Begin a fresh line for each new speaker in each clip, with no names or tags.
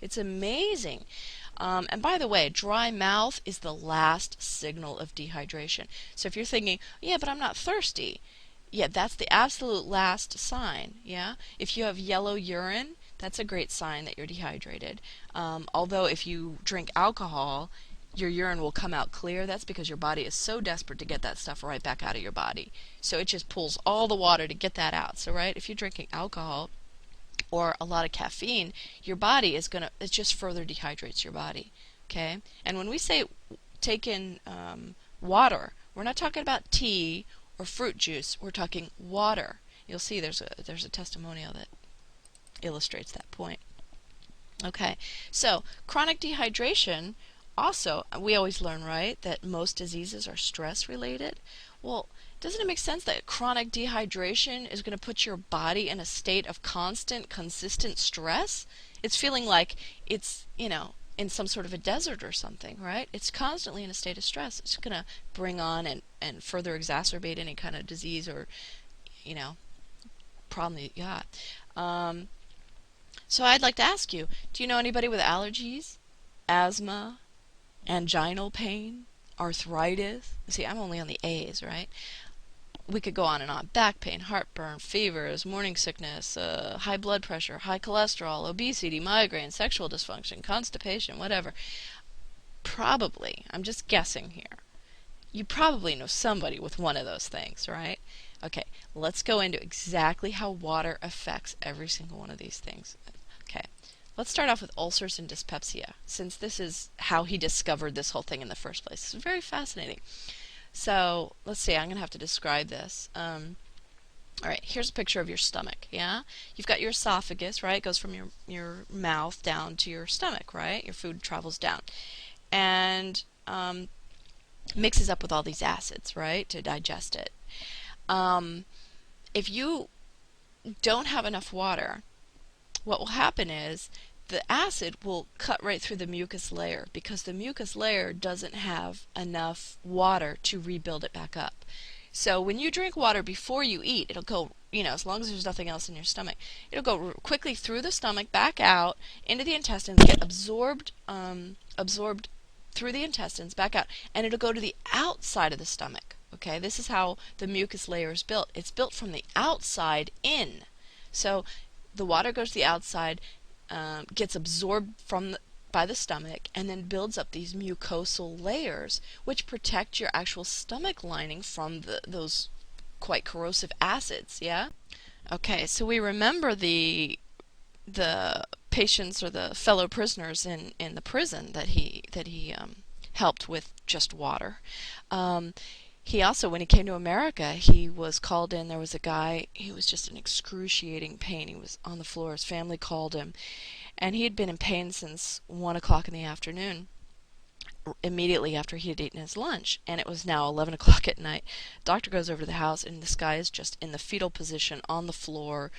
It's amazing. And by the way, dry mouth is the last signal of dehydration. So if you're thinking, yeah, but I'm not thirsty, yeah, that's the absolute last sign. Yeah, if you have yellow urine, that's a great sign that you're dehydrated. Although if you drink alcohol, your urine will come out clear. That's because your body is so desperate to get that stuff right back out of your body. So it just pulls all the water to get that out. So right, if you're drinking alcohol or a lot of caffeine, your body is gonna, it just further dehydrates your body. Okay, and when we say take in water, we're not talking about tea or fruit juice. We're talking water. You'll see there's a testimonial that illustrates that point. Okay, so chronic dehydration, also, we always learn, right, that most diseases are stress related. Well, doesn't it make sense that chronic dehydration is going to put your body in a state of constant, consistent stress? It's feeling like it's, in some sort of a desert or something, right? It's constantly in a state of stress. It's going to bring on and further exacerbate any kind of disease or, problem that you got. So I'd like to ask you, do you know anybody with allergies, asthma, anginal pain, arthritis? See, I'm only on the A's, right? We could go on and on. Back pain, heartburn, fevers, morning sickness, high blood pressure, high cholesterol, obesity, migraine, sexual dysfunction, constipation, whatever. Probably, I'm just guessing here, you probably know somebody with one of those things, right? Okay, let's go into exactly how water affects every single one of these things. Okay, let's start off with ulcers and dyspepsia, since this is how he discovered this whole thing in the first place. It's very fascinating. So let's see, I'm going to have to describe this. All right, here's a picture of your stomach, yeah? You've got your esophagus, right? It goes from your mouth down to your stomach, right? Your food travels down. And mixes up with all these acids, right, to digest it. If you don't have enough water, what will happen is the acid will cut right through the mucus layer because the mucus layer doesn't have enough water to rebuild it back up. So when you drink water before you eat, it'll go, as long as there's nothing else in your stomach, it'll go quickly through the stomach, back out, into the intestines, get absorbed through the intestines, back out, and it'll go to the outside of the stomach. Okay, this is how the mucus layer is built. It's built from the outside in. So the water goes to the outside, gets absorbed by the stomach, and then builds up these mucosal layers, which protect your actual stomach lining from those quite corrosive acids. Yeah. Okay, so we remember the patients or the fellow prisoners in the prison that he helped with just water. He also, when he came to America, he was called in. There was a guy, he was just in excruciating pain. He was on the floor. His family called him. And he had been in pain since 1 o'clock in the afternoon, immediately after he had eaten his lunch. And it was now 11 o'clock at night. Doctor goes over to the house, and this guy is just in the fetal position on the floor,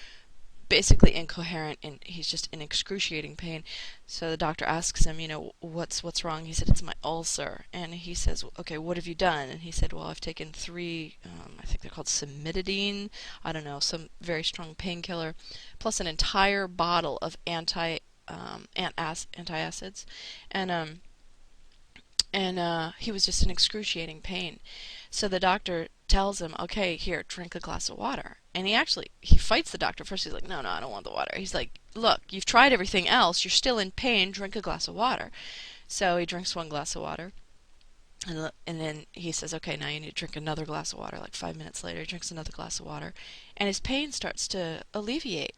basically incoherent, and he's just in excruciating pain. So the doctor asks him, what's wrong? He said, it's my ulcer. And he says, okay, what have you done? And he said, well, I've taken 3, I think they're called cimetidine, I don't know, some very strong painkiller, plus an entire bottle of antacids. And he was just in excruciating pain. So the doctor tells him, okay, here, drink a glass of water. And he fights the doctor first. He's like, no, I don't want the water. He's like, look, you've tried everything else. You're still in pain. Drink a glass of water. So he drinks 1 glass of water. And then he says, okay, now you need to drink another glass of water. Like 5 minutes later, he drinks another glass of water. And his pain starts to alleviate.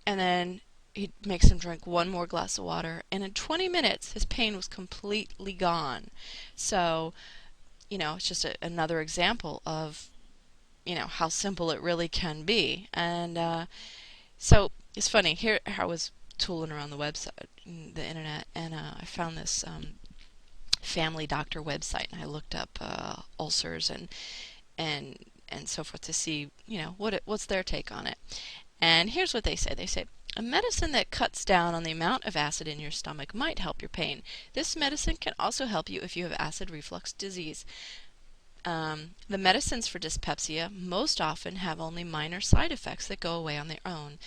And then he makes him drink 1 more glass of water. And in 20 minutes, his pain was completely gone. So, it's just another example of how simple it really can be. And so it's funny, here I was tooling around the website, the internet, and I found this family doctor website, and I looked up ulcers and so forth to see what's their take on it. And here's what they say. They say, a medicine that cuts down on the amount of acid in your stomach might help your pain. This medicine can also help you if you have acid reflux disease. The medicines for dyspepsia most often have only minor side effects that go away on their own.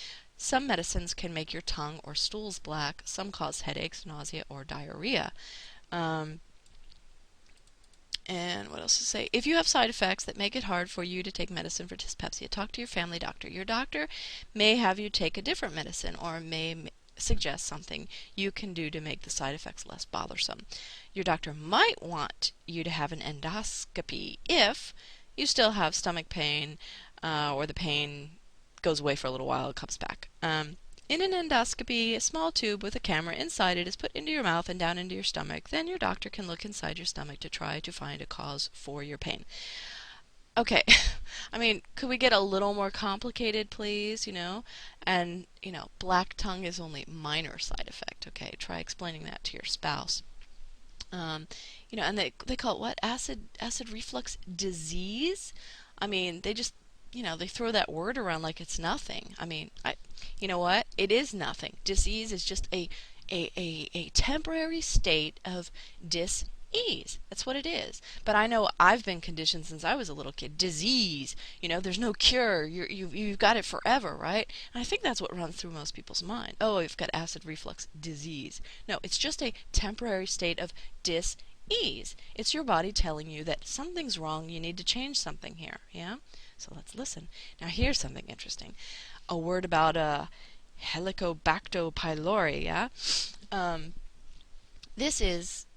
Some medicines can make your tongue or stools black. Some cause headaches, nausea, or diarrhea. Um, And what else to say? If you have side effects that make it hard for you to take medicine for dyspepsia, talk to your family doctor. Your doctor may have you take a different medicine or may suggest something you can do to make the side effects less bothersome. Your doctor might want you to have an endoscopy if you still have stomach pain or the pain goes away for a little while and comes back. In an endoscopy, a small tube with a camera inside it is put into your mouth and down into your stomach. Then your doctor can look inside your stomach to try to find a cause for your pain. Okay, I mean, could we get a little more complicated, please? And, black tongue is only minor side effect. Okay, try explaining that to your spouse. Um, and they call it what? Acid reflux disease? I mean, they just they throw that word around like it's nothing. I mean, you know what? It is nothing. Disease is just a temporary state of dis-ease. That's what it is. But I know I've been conditioned since I was a little kid. Disease. There's no cure. You've got it forever, right? And I think that's what runs through most people's mind. Oh, you've got acid reflux disease. No, it's just a temporary state of dis-ease. It's your body telling you that something's wrong. You need to change something here. Yeah? So let's listen. Now here's something interesting. A word about Helicobacter pylori, yeah? This is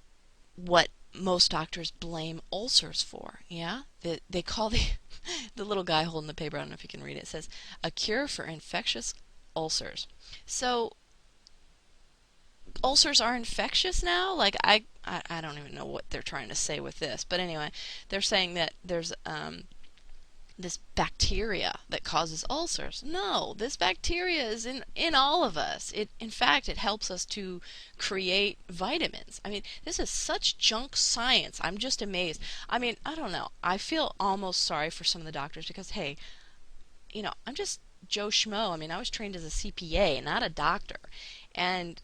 what most doctors blame ulcers for, yeah? They call the little guy holding the paper, I don't know if you can read it, it says, a cure for infectious ulcers. So ulcers are infectious now? Like, I don't even know what they're trying to say with this. But anyway, they're saying that there's this bacteria that causes ulcers. No, this bacteria is in all of us. In fact, it helps us to create vitamins. I mean, this is such junk science. I'm just amazed. I mean, I don't know. I feel almost sorry for some of the doctors because, hey, I'm just Joe Schmo. I mean, I was trained as a CPA, not a doctor. And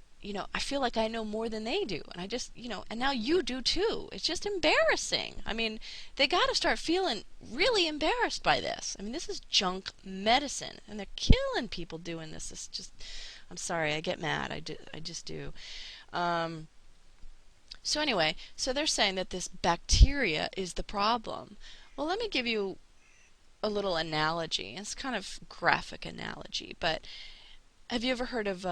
I feel like I know more than they do. And I just, and now you do too. It's just embarrassing. I mean, they got to start feeling really embarrassed by this. I mean, this is junk medicine. And they're killing people doing this. It's just, I'm sorry, I get mad. I just do. So anyway, so they're saying that this bacteria is the problem. Well, let me give you a little analogy. It's kind of graphic analogy, but have you ever heard of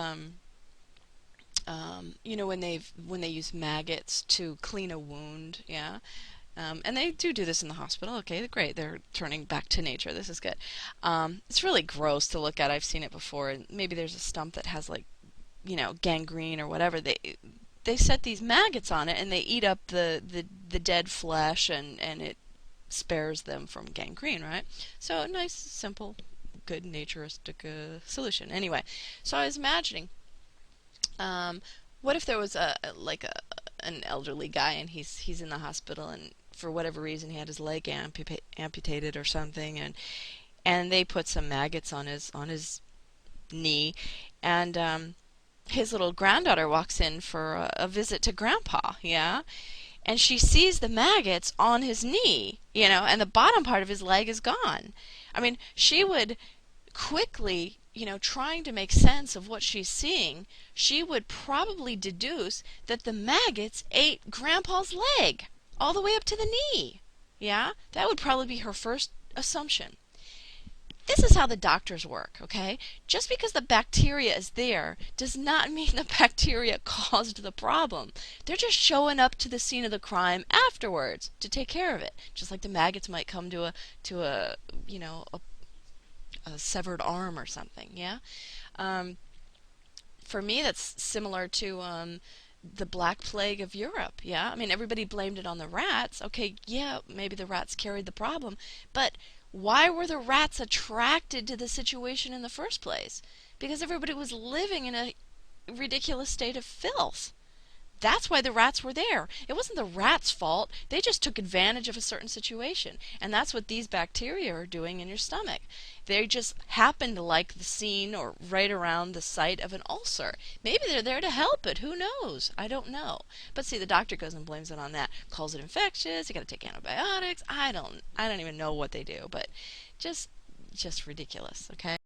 when they use maggots to clean a wound, yeah, and they do this in the hospital. Okay, great. They're turning back to nature. This is good. It's really gross to look at. I've seen it before. And maybe there's a stump that has like, gangrene or whatever. They set these maggots on it and they eat up the dead flesh and it spares them from gangrene, right? So a nice, simple, good naturistic solution. Anyway, so I was imagining. What if there was an elderly guy and he's in the hospital and for whatever reason he had his leg amputated or something and they put some maggots on his knee and his little granddaughter walks in for a visit to grandpa, yeah, and she sees the maggots on his knee, and the bottom part of his leg is gone. I mean, she would quickly, trying to make sense of what she's seeing, she would probably deduce that the maggots ate Grandpa's leg all the way up to the knee. Yeah? That would probably be her first assumption. This is how the doctors work, okay? Just because the bacteria is there does not mean the bacteria caused the problem. They're just showing up to the scene of the crime afterwards to take care of it. Just like the maggots might come to a severed arm or something, yeah? For me, that's similar to the Black Plague of Europe, yeah? I mean, everybody blamed it on the rats. Okay, yeah, maybe the rats carried the problem, but why were the rats attracted to the situation in the first place? Because everybody was living in a ridiculous state of filth. That's why the rats were there. It wasn't the rats' fault. They just took advantage of a certain situation. And that's what these bacteria are doing in your stomach. They just happen to like the scene or right around the site of an ulcer. Maybe they're there to help it. Who knows? I don't know. But see, the doctor goes and blames it on that. Calls it infectious. You got to take antibiotics. I don't even know what they do. But just ridiculous, okay?